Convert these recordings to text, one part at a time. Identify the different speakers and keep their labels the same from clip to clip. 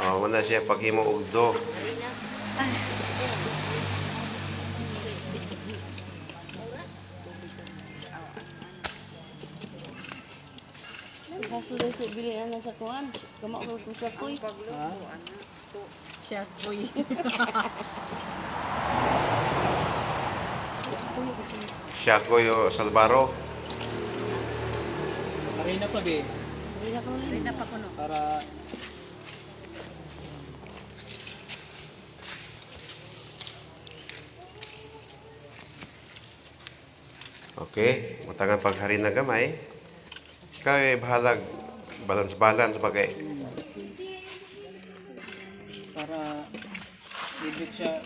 Speaker 1: Oh, wala siya paghimo og do.
Speaker 2: Kasulay ko bilihan na sa kuan. Kama ko sa kuy. Siya kuy.
Speaker 1: Siya ko yo Salvaro.
Speaker 3: Arena pa be.
Speaker 2: Rina pa kuno.
Speaker 3: Para
Speaker 1: Okay, matangan paghari na gamay. Ikaw ay bahalag balance bagay.
Speaker 3: para bibig siya.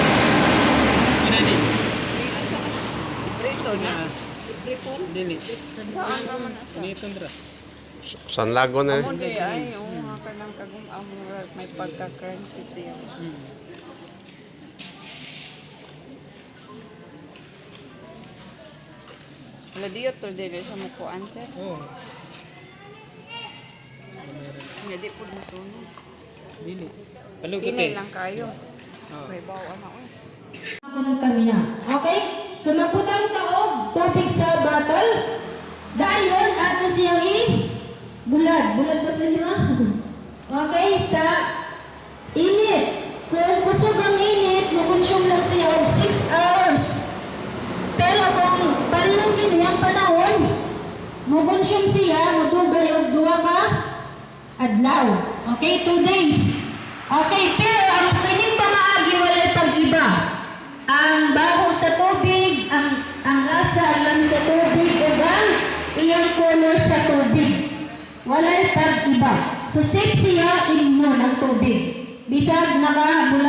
Speaker 3: Ano ni?
Speaker 2: Rito na.
Speaker 3: Dili.
Speaker 2: Saan naman asa?
Speaker 3: Dito dra.
Speaker 1: San Lago na.
Speaker 2: Amo di ay nga kanang kagum amo may pagka-crunchy siya. Wala diyo to dili sa mo kuan sir.
Speaker 3: Oh,
Speaker 2: Hindi po musunog.
Speaker 3: dili. Hello,
Speaker 2: Pinay
Speaker 3: gute.
Speaker 2: lang kayo.
Speaker 3: Oh.
Speaker 2: May bawa na ko.
Speaker 4: Punong kami na. Okay? So magputang taog, topic sa battle. Dayon, ato siyang bulad. Bulad ba sa inyo? Okay? Sa init. Kung kusog ang init, makonsume lang siya og 6 hours. Pero kung parinong kini ang panahon, makonsume siya, matugay og 2 ka adlaw. Okay? 2 days. Okay, pero ang kining pamaagi walay pag-iba. Ang baho sa tubig, ang lasa lang sa tubig, o ang iyang color sa tubig. Walay pag-iba. So, safe siya inom ang tubig. Bisag nakabulan